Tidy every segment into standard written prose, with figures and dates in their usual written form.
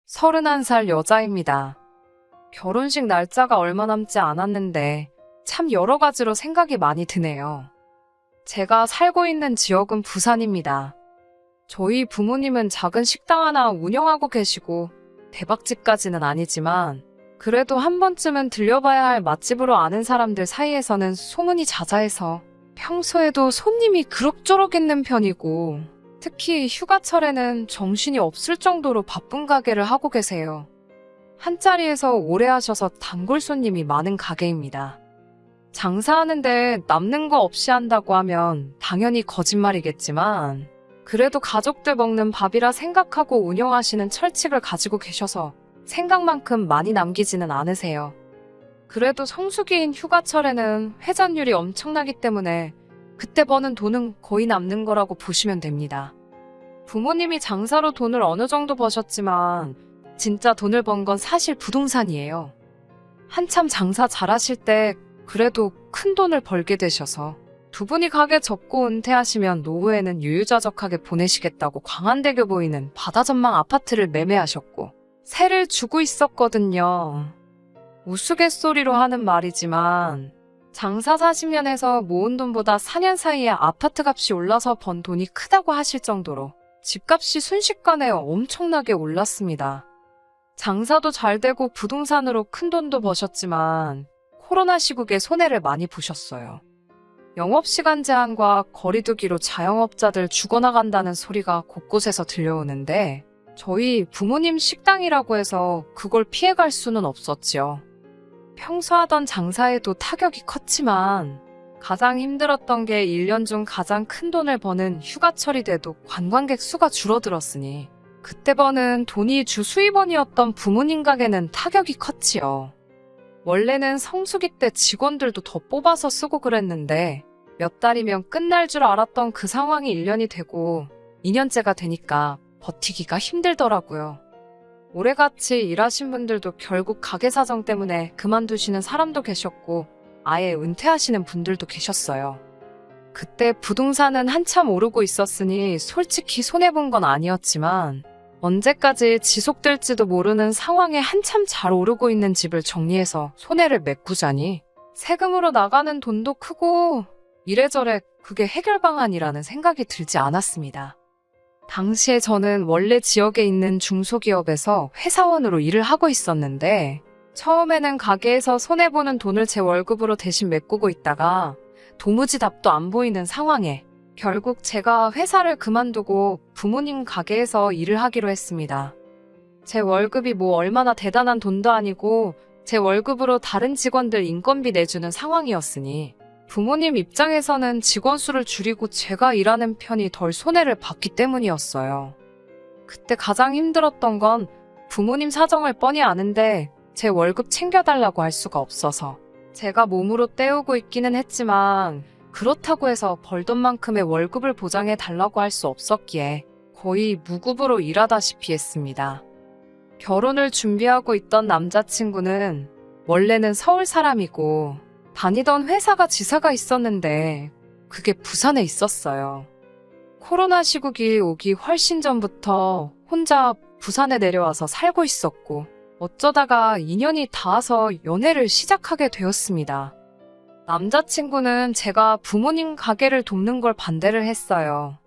31살 여자입니다. 결혼식 날짜가 얼마 남지 않았는데 참 여러 가지로 생각이 많이 드네요. 제가 살고 있는 지역은 부산입니다. 저희 부모님은 작은 식당 하나 운영하고 계시고 대박집까지는 아니지만 그래도 한 번쯤은 들려봐야 할 맛집으로 아는 사람들 사이에서는 소문이 자자해서 평소에도 손님이 그럭저럭 있는 편이고 특히 휴가철에는 정신이 없을 정도로 바쁜 가게를 하고 계세요. 한 자리에서 오래 하셔서 단골 손님이 많은 가게입니다. 장사하는데 남는 거 없이 한다고 하면 당연히 거짓말이겠지만 그래도 가족들 먹는 밥이라 생각하고 운영하시는 철칙을 가지고 계셔서 생각만큼 많이 남기지는 않으세요. 그래도 성수기인 휴가철에는 회전율이 엄청나기 때문에 그때 버는 돈은 거의 남는 거라고 보시면 됩니다. 부모님이 장사로 돈을 어느 정도 버셨지만 진짜 돈을 번 건 사실 부동산이에요. 한참 장사 잘하실 때 그래도 큰 돈을 벌게 되셔서 두 분이 가게 접고 은퇴하시면 노후에는 유유자적하게 보내시겠다고 광안대교 보이는 바다전망 아파트를 매매하셨고 세를 주고 있었거든요. 우스갯소리로 하는 말이지만 장사 40년 해서 모은 돈보다 4년 사이에 아파트 값이 올라서 번 돈이 크다고 하실 정도로 집값이 순식간에 엄청나게 올랐습니다. 장사도 잘 되고 부동산으로 큰 돈도 버셨지만 코로나 시국에 손해를 많이 보셨어요. 영업시간 제한과 거리두기로 자영업자들 죽어나간다는 소리가 곳곳에서 들려오는데 저희 부모님 식당이라고 해서 그걸 피해갈 수는 없었지요. 평소 하던 장사에도 타격이 컸지만 가장 힘들었던 게 1년 중 가장 큰 돈을 버는 휴가철이 돼도 관광객 수가 줄어들었으니 그때 버는 돈이 주 수입원이었던 부모님 가게는 타격이 컸지요. 원래는 성수기 때 직원들도 더 뽑아서 쓰고 그랬는데 몇 달이면 끝날 줄 알았던 그 상황이 1년이 되고 2년째가 되니까 버티기가 힘들더라고요. 오래같이 일하신 분들도 결국 가게 사정 때문에 그만두시는 사람도 계셨고 아예 은퇴하시는 분들도 계셨어요. 그때 부동산은 한참 오르고 있었으니 솔직히 손해본 건 아니었지만 언제까지 지속될지도 모르는 상황에 한참 잘 오르고 있는 집을 정리해서 손해를 메꾸자니 세금으로 나가는 돈도 크고 이래저래 그게 해결 방안이라는 생각이 들지 않았습니다. 당시에 저는 원래 지역에 있는 중소기업에서 회사원으로 일을 하고 있었는데 처음에는 가게에서 손해보는 돈을 제 월급으로 대신 메꾸고 있다가 도무지 답도 안 보이는 상황에 결국 제가 회사를 그만두고 부모님 가게에서 일을 하기로 했습니다. 제 월급이 뭐 얼마나 대단한 돈도 아니고 제 월급으로 다른 직원들 인건비 내주는 상황이었으니 부모님 입장에서는 직원 수를 줄이고 제가 일하는 편이 덜 손해를 봤기 때문이었어요. 그때 가장 힘들었던 건 부모님 사정을 뻔히 아는데 제 월급 챙겨달라고 할 수가 없어서 제가 몸으로 때우고 있기는 했지만 그렇다고 해서 벌던 만큼의 월급을 보장해 달라고 할 수 없었기에 거의 무급으로 일하다시피 했습니다. 결혼을 준비하고 있던 남자친구는 원래는 서울 사람이고 다니던 회사가 지사가 있었는데 그게 부산에 있었어요. 코로나 시국이 오기 훨씬 전부터 혼자 부산에 내려와서 살고 있었고 어쩌다가 인연이 닿아서 연애를 시작하게 되었습니다. 남자친구는 제가 부모님 가게를 돕는 걸 반대를 했어요.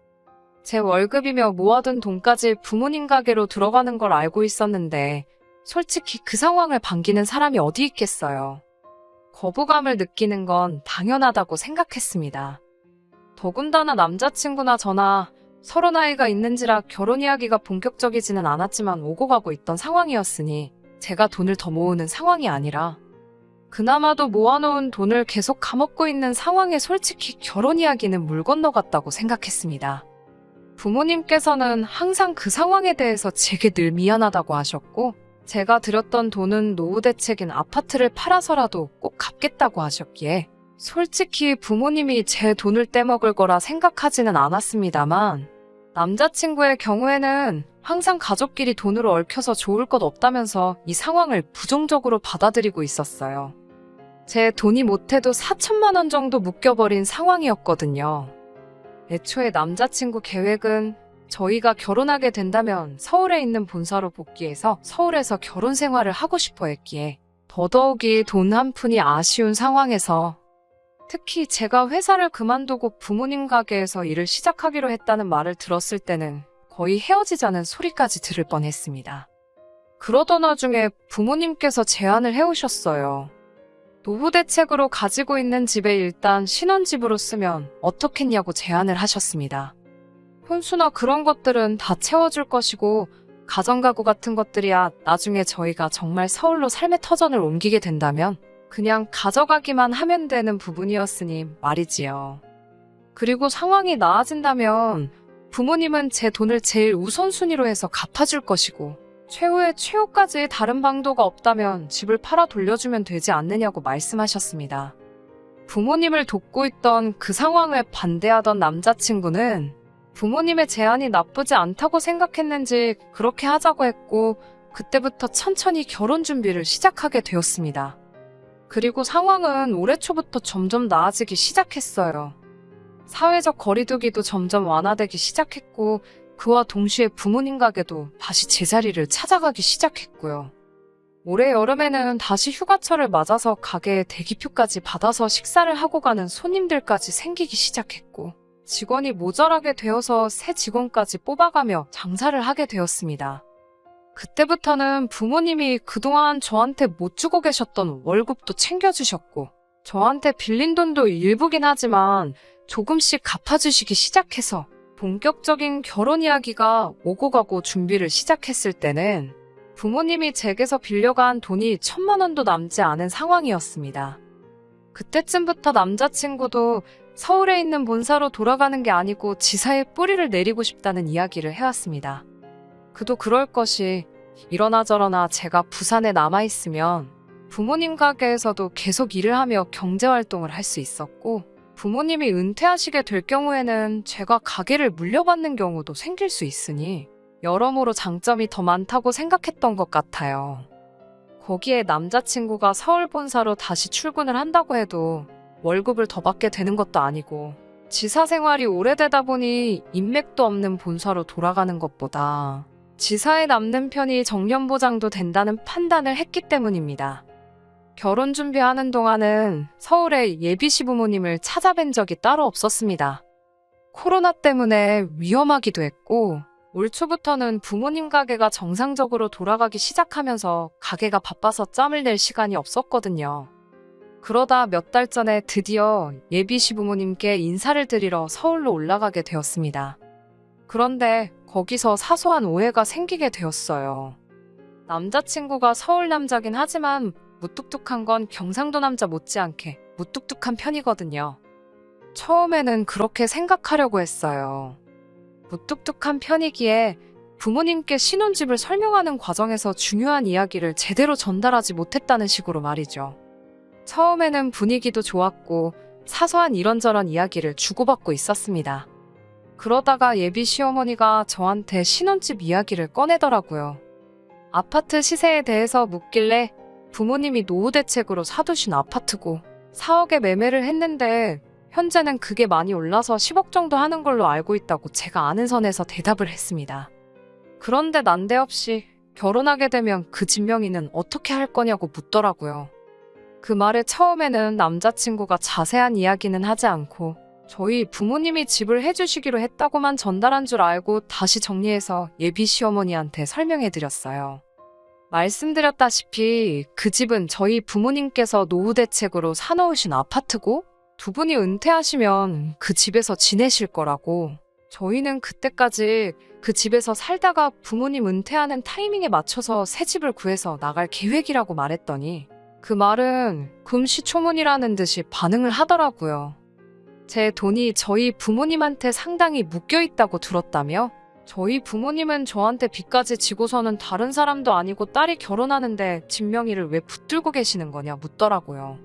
제 월급이며 모아둔 돈까지 부모님 가게로 들어가는 걸 알고 있었는데 솔직히 그 상황을 반기는 사람이 어디 있겠어요. 거부감을 느끼는 건 당연하다고 생각했습니다. 더군다나 남자친구나 저나 서로 나이가 있는지라 결혼 이야기가 본격적이지는 않았지만 오고 가고 있던 상황이었으니 제가 돈을 더 모으는 상황이 아니라 그나마도 모아놓은 돈을 계속 까먹고 있는 상황에 솔직히 결혼 이야기는 물 건너갔다고 생각했습니다. 부모님께서는 항상 그 상황에 대해서 제게 늘 미안하다고 하셨고 제가 들였던 돈은 노후 대책인 아파트를 팔아서라도 꼭 갚겠다고 하셨기에 솔직히 부모님이 제 돈을 떼먹을 거라 생각하지는 않았습니다만 남자친구의 경우에는 항상 가족끼리 돈으로 얽혀서 좋을 것 없다면서 이 상황을 부정적으로 받아들이고 있었어요. 제 돈이 못해도 4천만 원 정도 묶여버린 상황이었거든요. 애초에 남자친구 계획은 저희가 결혼하게 된다면 서울에 있는 본사로 복귀해서 서울에서 결혼 생활을 하고 싶어 했기에 더더욱이 돈 한 푼이 아쉬운 상황에서 특히 제가 회사를 그만두고 부모님 가게에서 일을 시작하기로 했다는 말을 들었을 때는 거의 헤어지자는 소리까지 들을 뻔했습니다. 그러던 와중에 부모님께서 제안을 해오셨어요. 노후 대책으로 가지고 있는 집에 일단 신혼집으로 쓰면 어떻겠냐고 제안을 하셨습니다. 혼수나 그런 것들은 다 채워줄 것이고 가정가구 같은 것들이야 나중에 저희가 정말 서울로 삶의 터전을 옮기게 된다면 그냥 가져가기만 하면 되는 부분이었으니 말이지요. 그리고 상황이 나아진다면 부모님은 제 돈을 제일 우선순위로 해서 갚아줄 것이고 최후의 최후까지 다른 방도가 없다면 집을 팔아 돌려주면 되지 않느냐고 말씀하셨습니다. 부모님을 돕고 있던 그 상황을 반대하던 남자친구는 부모님의 제안이 나쁘지 않다고 생각했는지 그렇게 하자고 했고 그때부터 천천히 결혼 준비를 시작하게 되었습니다. 그리고 상황은 올해 초부터 점점 나아지기 시작했어요. 사회적 거리두기도 점점 완화되기 시작했고 그와 동시에 부모님 가게도 다시 제자리를 찾아가기 시작했고요. 올해 여름에는 다시 휴가철을 맞아서 가게에 대기표까지 받아서 식사를 하고 가는 손님들까지 생기기 시작했고 직원이 모자라게 되어서 새 직원까지 뽑아가며 장사를 하게 되었습니다. 그때부터는 부모님이 그동안 저한테 못 주고 계셨던 월급도 챙겨주셨고 저한테 빌린 돈도 일부긴 하지만 조금씩 갚아주시기 시작해서 본격적인 결혼 이야기가 오고 가고 준비를 시작했을 때는 부모님이 제게서 빌려간 돈이 1,000만 원도 남지 않은 상황이었습니다. 그때쯤부터 남자친구도 서울에 있는 본사로 돌아가는 게 아니고 지사에 뿌리를 내리고 싶다는 이야기를 해왔습니다. 그도 그럴 것이 이러나 저러나 제가 부산에 남아있으면 부모님 가게에서도 계속 일을 하며 경제활동을 할 수 있었고 부모님이 은퇴하시게 될 경우에는 제가 가게를 물려받는 경우도 생길 수 있으니 여러모로 장점이 더 많다고 생각했던 것 같아요. 거기에 남자친구가 서울 본사로 다시 출근을 한다고 해도 월급을 더 받게 되는 것도 아니고 지사 생활이 오래되다 보니 인맥도 없는 본사로 돌아가는 것보다 지사에 남는 편이 정년보장도 된다는 판단을 했기 때문입니다. 결혼 준비하는 동안은 서울에 예비 시부모님을 찾아뵌 적이 따로 없었습니다. 코로나 때문에 위험하기도 했고 올 초부터는 부모님 가게가 정상적으로 돌아가기 시작하면서 가게가 바빠서 짬을 낼 시간이 없었거든요. 그러다 몇 달 전에 드디어 예비 시부모님께 인사를 드리러 서울로 올라가게 되었습니다. 그런데 거기서 사소한 오해가 생기게 되었어요. 남자친구가 서울 남자긴 하지만 무뚝뚝한 건 경상도 남자 못지않게 무뚝뚝한 편이거든요. 처음에는 그렇게 생각하려고 했어요. 무뚝뚝한 편이기에 부모님께 신혼집을 설명하는 과정에서 중요한 이야기를 제대로 전달하지 못했다는 식으로 말이죠. 처음에는 분위기도 좋았고 사소한 이런저런 이야기를 주고받고 있었습니다. 그러다가 예비 시어머니가 저한테 신혼집 이야기를 꺼내더라고요. 아파트 시세에 대해서 묻길래 부모님이 노후 대책으로 사두신 아파트고 4억에 매매를 했는데 현재는 그게 많이 올라서 10억 정도 하는 걸로 알고 있다고 제가 아는 선에서 대답을 했습니다. 그런데 난데없이 결혼하게 되면 그 집 명의는 어떻게 할 거냐고 묻더라고요. 그 말에 처음에는 남자친구가 자세한 이야기는 하지 않고 저희 부모님이 집을 해주시기로 했다고만 전달한 줄 알고 다시 정리해서 예비 시어머니한테 설명해드렸어요. 말씀드렸다시피 그 집은 저희 부모님께서 노후 대책으로 사놓으신 아파트고 두 분이 은퇴하시면 그 집에서 지내실 거라고 저희는 그때까지 그 집에서 살다가 부모님 은퇴하는 타이밍에 맞춰서 새 집을 구해서 나갈 계획이라고 말했더니 그 말은 금시초문이라는 듯이 반응을 하더라고요. 제 돈이 저희 부모님한테 상당히 묶여있다고 들었다며 저희 부모님은 저한테 빚까지 지고서는 다른 사람도 아니고 딸이 결혼하는데 집 명의를 왜 붙들고 계시는 거냐 묻더라고요.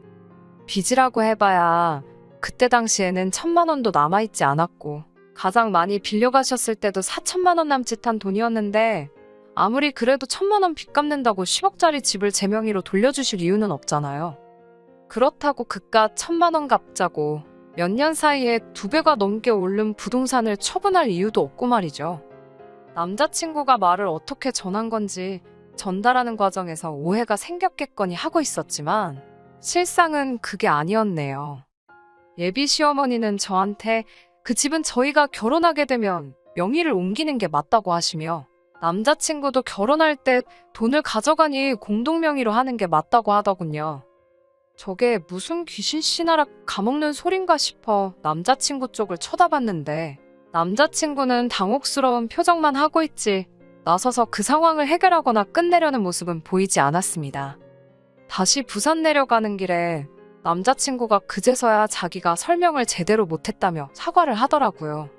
빚이라고 해봐야 그때 당시에는 1,000만 원도 남아있지 않았고 가장 많이 빌려가셨을 때도 4천만 원 남짓한 돈이었는데 아무리 그래도 1,000만 원 빚 갚는다고 10억짜리 집을 제 명의로 돌려주실 이유는 없잖아요. 그렇다고 그깟 1,000만 원 갚자고 몇 년 사이에 2배가 넘게 오른 부동산을 처분할 이유도 없고 말이죠. 남자친구가 말을 어떻게 전한 건지 전달하는 과정에서 오해가 생겼겠거니 하고 있었지만 실상은 그게 아니었네요. 예비 시어머니는 저한테 그 집은 저희가 결혼하게 되면 명의를 옮기는 게 맞다고 하시며 남자친구도 결혼할 때 돈을 가져가니 공동명의로 하는 게 맞다고 하더군요. 저게 무슨 귀신 씨나라 가먹는 소린가 싶어 남자친구 쪽을 쳐다봤는데 남자친구는 당혹스러운 표정만 하고 있지 나서서 그 상황을 해결하거나 끝내려는 모습은 보이지 않았습니다. 다시 부산 내려가는 길에 남자친구가 그제서야 자기가 설명을 제대로 못했다며 사과를 하더라고요.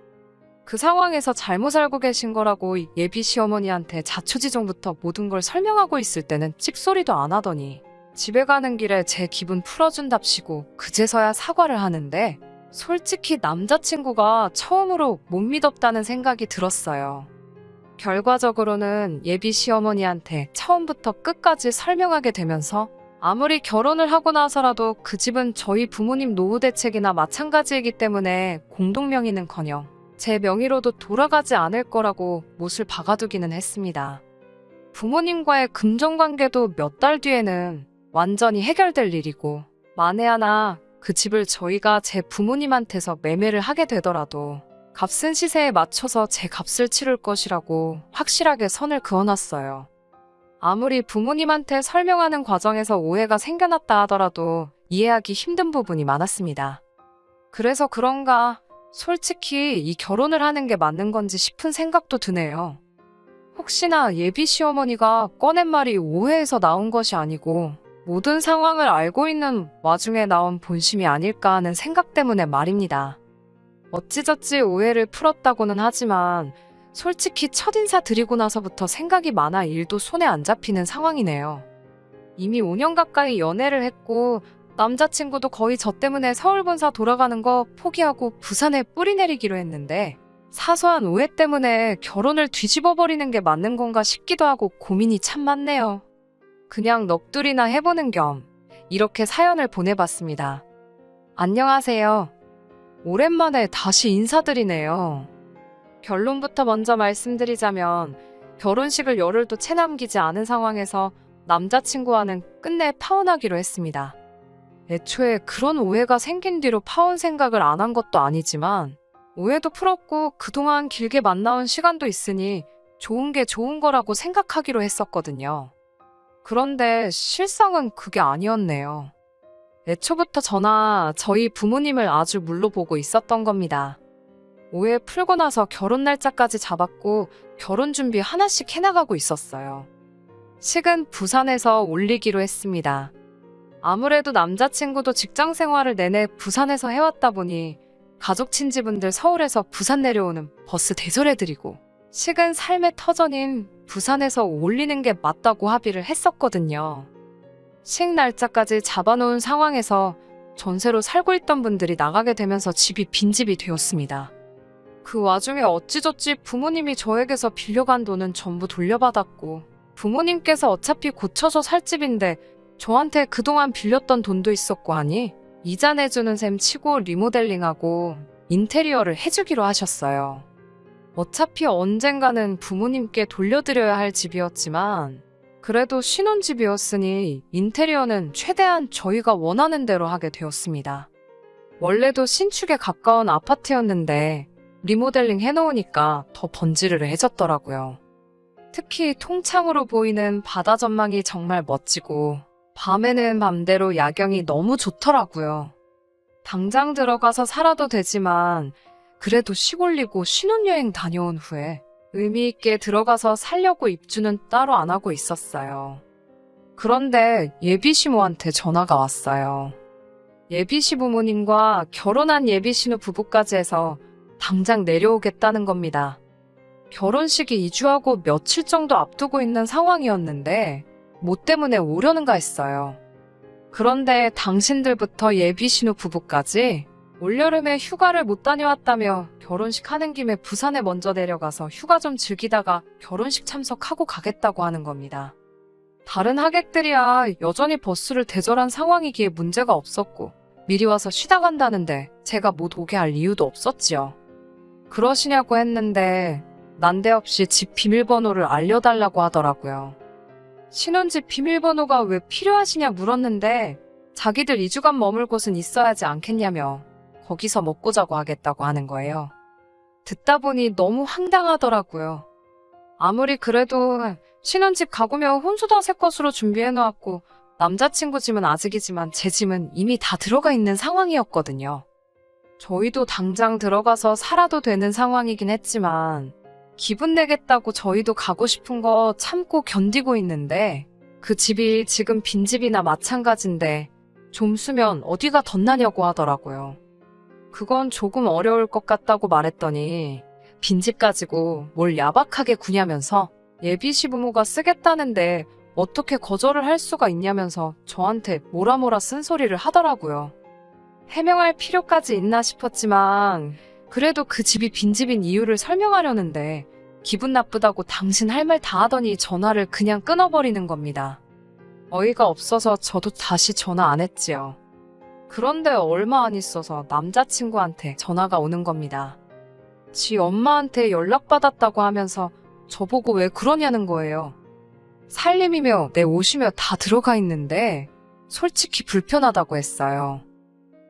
그 상황에서 잘못 알고 계신 거라고 예비 시어머니한테 자초지종부터 모든 걸 설명하고 있을 때는 찍소리도 안 하더니 집에 가는 길에 제 기분 풀어준답시고 그제서야 사과를 하는데 솔직히 남자친구가 처음으로 못 믿었다는 생각이 들었어요. 결과적으로는 예비 시어머니한테 처음부터 끝까지 설명하게 되면서 아무리 결혼을 하고 나서라도 그 집은 저희 부모님 노후 대책이나 마찬가지이기 때문에 공동명의는커녕 제 명의로도 돌아가지 않을 거라고 못을 박아두기는 했습니다. 부모님과의 금전관계도 몇 달 뒤에는 완전히 해결될 일이고 만에 하나 그 집을 저희가 제 부모님한테서 매매를 하게 되더라도 값은 시세에 맞춰서 제 값을 치를 것이라고 확실하게 선을 그어놨어요. 아무리 부모님한테 설명하는 과정에서 오해가 생겨났다 하더라도 이해하기 힘든 부분이 많았습니다. 그래서 그런가 솔직히 이 결혼을 하는 게 맞는 건지 싶은 생각도 드네요. 혹시나 예비 시어머니가 꺼낸 말이 오해에서 나온 것이 아니고 모든 상황을 알고 있는 와중에 나온 본심이 아닐까 하는 생각 때문에 말입니다. 어찌저찌 오해를 풀었다고는 하지만 솔직히 첫인사 드리고 나서부터 생각이 많아 일도 손에 안 잡히는 상황이네요. 이미 5년 가까이 연애를 했고 남자친구도 거의 저 때문에 서울 본사 돌아가는 거 포기하고 부산에 뿌리 내리기로 했는데 사소한 오해 때문에 결혼을 뒤집어버리는 게 맞는 건가 싶기도 하고 고민이 참 많네요. 그냥 넋두리나 해보는 겸 이렇게 사연을 보내봤습니다. 안녕하세요. 오랜만에 다시 인사드리네요. 결론부터 먼저 말씀드리자면 결혼식을 열흘도 채 남기지 않은 상황에서 남자친구와는 끝내 파혼하기로 했습니다. 애초에 그런 오해가 생긴 뒤로 파혼 생각을 안 한 것도 아니지만 오해도 풀었고 그동안 길게 만나온 시간도 있으니 좋은 게 좋은 거라고 생각하기로 했었거든요. 그런데 실상은 그게 아니었네요. 애초부터 저나 저희 부모님을 아주 물러보고 있었던 겁니다. 오해 풀고 나서 결혼 날짜까지 잡았고 결혼 준비 하나씩 해나가고 있었어요. 식은 부산에서 올리기로 했습니다. 아무래도 남자친구도 직장 생활을 내내 부산에서 해왔다 보니 가족 친지분들 서울에서 부산 내려오는 버스 대절해드리고 식은 삶의 터전인 부산에서 올리는 게 맞다고 합의를 했었거든요. 식 날짜까지 잡아놓은 상황에서 전세로 살고 있던 분들이 나가게 되면서 집이 빈집이 되었습니다. 그 와중에 어찌저찌 부모님이 저에게서 빌려간 돈은 전부 돌려받았고 부모님께서 어차피 고쳐서 살 집인데 저한테 그동안 빌렸던 돈도 있었고 하니 이자 내주는 셈 치고 리모델링하고 인테리어를 해주기로 하셨어요. 어차피 언젠가는 부모님께 돌려드려야 할 집이었지만 그래도 신혼집이었으니 인테리어는 최대한 저희가 원하는 대로 하게 되었습니다. 원래도 신축에 가까운 아파트였는데 리모델링 해놓으니까 더 번지르르해졌더라고요. 특히 통창으로 보이는 바다 전망이 정말 멋지고 밤에는 맘대로 야경이 너무 좋더라고요. 당장 들어가서 살아도 되지만 그래도 시골리고 신혼여행 다녀온 후에 의미 있게 들어가서 살려고 입주는 따로 안 하고 있었어요. 그런데 예비시모한테 전화가 왔어요. 예비시부모님과 결혼한 예비신우 부부까지 해서 당장 내려오겠다는 겁니다. 결혼식이 2주하고 며칠 정도 앞두고 있는 상황이었는데 뭐 때문에 오려는가 했어요. 그런데 당신들부터 예비신우 부부까지 올여름에 휴가를 못 다녀왔다며 결혼식 하는 김에 부산에 먼저 내려가서 휴가 좀 즐기다가 결혼식 참석하고 가겠다고 하는 겁니다. 다른 하객들이야 여전히 버스를 대절한 상황이기에 문제가 없었고 미리 와서 쉬다 간다는데 제가 못 오게 할 이유도 없었지요. 그러시냐고 했는데 난데없이 집 비밀번호를 알려달라고 하더라고요. 신혼집 비밀번호가 왜 필요하시냐 물었는데 자기들 2주간 머물 곳은 있어야지 않겠냐며 거기서 먹고 자고 하겠다고 하는 거예요. 듣다 보니 너무 황당하더라고요. 아무리 그래도 신혼집 가구며 혼수도 새 것으로 준비해놓았고 남자친구 짐은 아직이지만 제 짐은 이미 다 들어가 있는 상황이었거든요. 저희도 당장 들어가서 살아도 되는 상황이긴 했지만 기분 내겠다고 저희도 가고 싶은 거 참고 견디고 있는데 그 집이 지금 빈집이나 마찬가지인데 좀 쓰면 어디가 덧나냐고 하더라고요. 그건 조금 어려울 것 같다고 말했더니 빈집 가지고 뭘 야박하게 구냐면서 예비 시부모가 쓰겠다는데 어떻게 거절을 할 수가 있냐면서 저한테 뭐라 쓴소리를 하더라고요. 해명할 필요까지 있나 싶었지만 그래도 그 집이 빈집인 이유를 설명하려는데 기분 나쁘다고 당신 할 말 다 하더니 전화를 그냥 끊어버리는 겁니다. 어이가 없어서 저도 다시 전화 안 했지요. 그런데 얼마 안 있어서 남자친구한테 전화가 오는 겁니다. 지 엄마한테 연락받았다고 하면서 저보고 왜 그러냐는 거예요. 살림이며 내 옷이며 다 들어가 있는데 솔직히 불편하다고 했어요.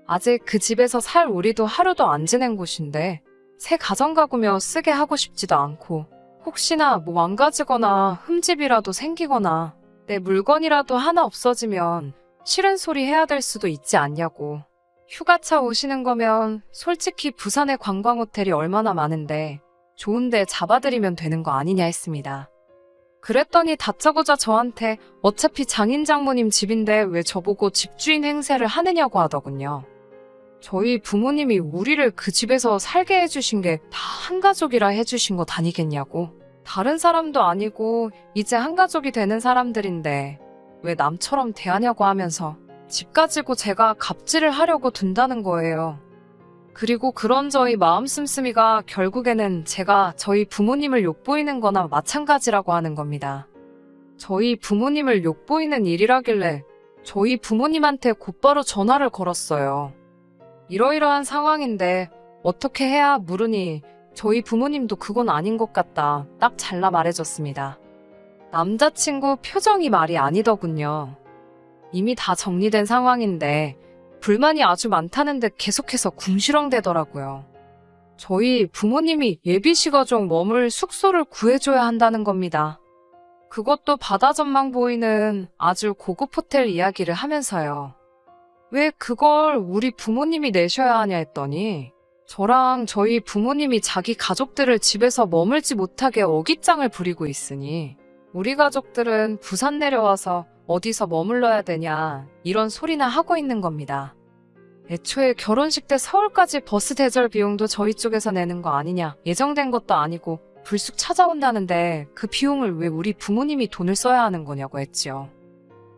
아직 그 집에서 살 우리도 하루도 안 지낸 곳인데 새 가정가구며 쓰게 하고 싶지도 않고 혹시나 뭐 망가지거나 흠집이라도 생기거나 내 물건이라도 하나 없어지면 싫은 소리 해야 될 수도 있지 않냐고. 휴가차 오시는 거면 솔직히 부산에 관광호텔이 얼마나 많은데 좋은데 잡아드리면 되는 거 아니냐 했습니다. 그랬더니 다짜고짜 저한테 어차피 장인 장모님 집인데 왜 저보고 집주인 행세를 하느냐고 하더군요. 저희 부모님이 우리를 그 집에서 살게 해주신 게 다 한가족이라 해주신 것 아니겠냐고. 다른 사람도 아니고 이제 한가족이 되는 사람들인데 왜 남처럼 대하냐고 하면서 집 가지고 제가 갑질을 하려고 둔다는 거예요. 그리고 그런 저희 마음 씀씀이가 결국에는 제가 저희 부모님을 욕보이는 거나 마찬가지라고 하는 겁니다. 저희 부모님을 욕보이는 일이라길래 저희 부모님한테 곧바로 전화를 걸었어요. 이러이러한 상황인데 어떻게 해야 물으니 저희 부모님도 그건 아닌 것 같다 딱 잘라 말해줬습니다. 남자친구 표정이 말이 아니더군요. 이미 다 정리된 상황인데 불만이 아주 많다는 듯 계속해서 궁시렁대더라고요. 저희 부모님이 예비시가족 머물 숙소를 구해줘야 한다는 겁니다. 그것도 바다 전망 보이는 아주 고급 호텔 이야기를 하면서요. 왜 그걸 우리 부모님이 내셔야 하냐 했더니 저랑 저희 부모님이 자기 가족들을 집에서 머물지 못하게 어깃장을 부리고 있으니 우리 가족들은 부산 내려와서 어디서 머물러야 되냐 이런 소리나 하고 있는 겁니다. 애초에 결혼식 때 서울까지 버스 대절 비용도 저희 쪽에서 내는 거 아니냐, 예정된 것도 아니고 불쑥 찾아온다는데 그 비용을 왜 우리 부모님이 돈을 써야 하는 거냐고 했지요.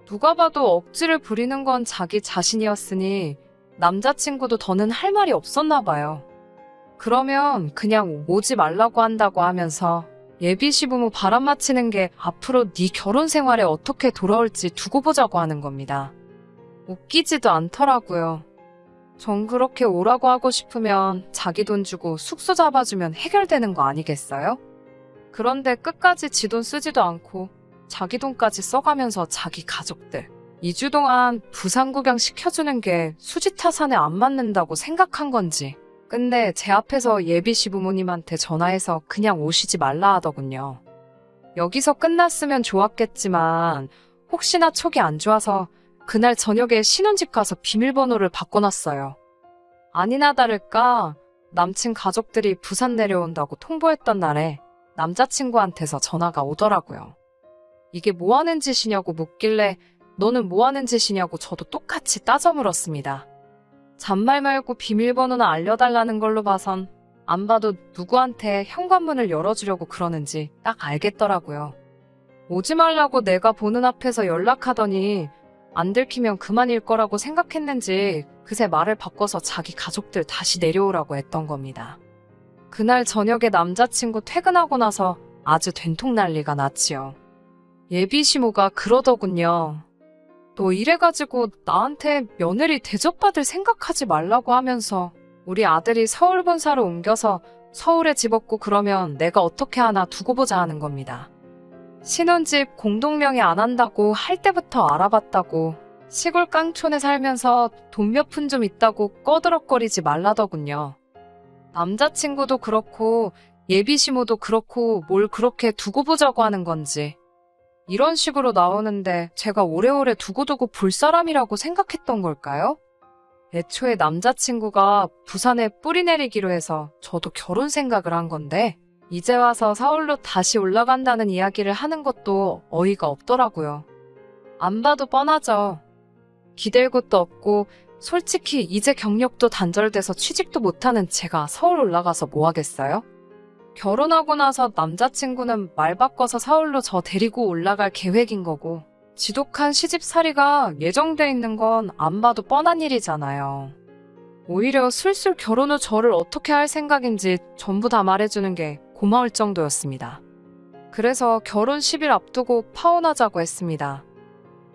누가 봐도 억지를 부리는 건 자기 자신이었으니 남자친구도 더는 할 말이 없었나 봐요. 그러면 그냥 오지 말라고 한다고 하면서 예비 시부모 바람 맞히는 게 앞으로 네 결혼 생활에 어떻게 돌아올지 두고 보자고 하는 겁니다. 웃기지도 않더라고요. 전 그렇게 오라고 하고 싶으면 자기 돈 주고 숙소 잡아주면 해결되는 거 아니겠어요? 그런데 끝까지 지 돈 쓰지도 않고 자기 돈까지 써가면서 자기 가족들 2주 동안 부산 구경 시켜주는 게 수지타산에 안 맞는다고 생각한 건지 근데 제 앞에서 예비 시부모님한테 전화해서 그냥 오시지 말라 하더군요. 여기서 끝났으면 좋았겠지만 혹시나 촉이 안 좋아서 그날 저녁에 신혼집 가서 비밀번호를 바꿔놨어요. 아니나 다를까 남친 가족들이 부산 내려온다고 통보했던 날에 남자친구한테서 전화가 오더라고요. 이게 뭐하는 짓이냐고 묻길래 너는 뭐하는 짓이냐고 저도 똑같이 따져 물었습니다. 잔말 말고 비밀번호나 알려달라는 걸로 봐선 안 봐도 누구한테 현관문을 열어주려고 그러는지 딱 알겠더라고요. 오지 말라고 내가 보는 앞에서 연락하더니 안 들키면 그만일 거라고 생각했는지 그새 말을 바꿔서 자기 가족들 다시 내려오라고 했던 겁니다. 그날 저녁에 남자친구 퇴근하고 나서 아주 된통 난리가 났지요. 예비 시모가 그러더군요. 너 이래가지고 나한테 며느리 대접받을 생각하지 말라고 하면서 우리 아들이 서울 본사로 옮겨서 서울에 집 없고 그러면 내가 어떻게 하나 두고 보자 하는 겁니다. 신혼집 공동명의 안 한다고 할 때부터 알아봤다고 시골 깡촌에 살면서 돈 몇 푼 좀 있다고 꺼드럭거리지 말라더군요. 남자친구도 그렇고 예비시모도 그렇고 뭘 그렇게 두고 보자고 하는 건지. 이런 식으로 나오는데 제가 오래오래 두고두고 볼 사람이라고 생각했던 걸까요? 애초에 남자친구가 부산에 뿌리 내리기로 해서 저도 결혼 생각을 한 건데 이제 와서 서울로 다시 올라간다는 이야기를 하는 것도 어이가 없더라고요. 안 봐도 뻔하죠. 기댈 곳도 없고 솔직히 이제 경력도 단절돼서 취직도 못하는 제가 서울 올라가서 뭐 하겠어요? 결혼하고 나서 남자친구는 말 바꿔서 서울로 저 데리고 올라갈 계획인 거고 지독한 시집살이가 예정돼 있는 건 안 봐도 뻔한 일이잖아요. 오히려 술술 결혼 후 저를 어떻게 할 생각인지 전부 다 말해주는 게 고마울 정도였습니다. 그래서 결혼 10일 앞두고 파혼하자고 했습니다.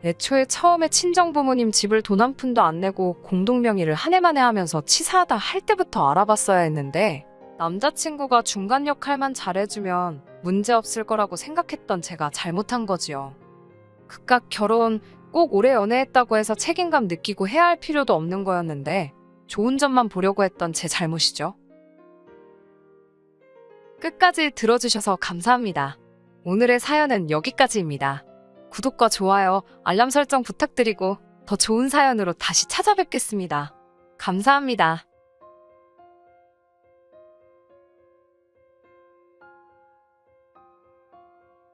애초에 처음에 친정부모님 집을 돈 한 푼도 안 내고 공동명의를 한 해 만에 하면서 치사하다 할 때부터 알아봤어야 했는데 남자친구가 중간 역할만 잘해주면 문제없을 거라고 생각했던 제가 잘못한 거지요. 그깟 결혼 꼭 오래 연애했다고 해서 책임감 느끼고 해야 할 필요도 없는 거였는데 좋은 점만 보려고 했던 제 잘못이죠. 끝까지 들어주셔서 감사합니다. 오늘의 사연은 여기까지입니다. 구독과 좋아요, 알람 설정 부탁드리고 더 좋은 사연으로 다시 찾아뵙겠습니다. 감사합니다.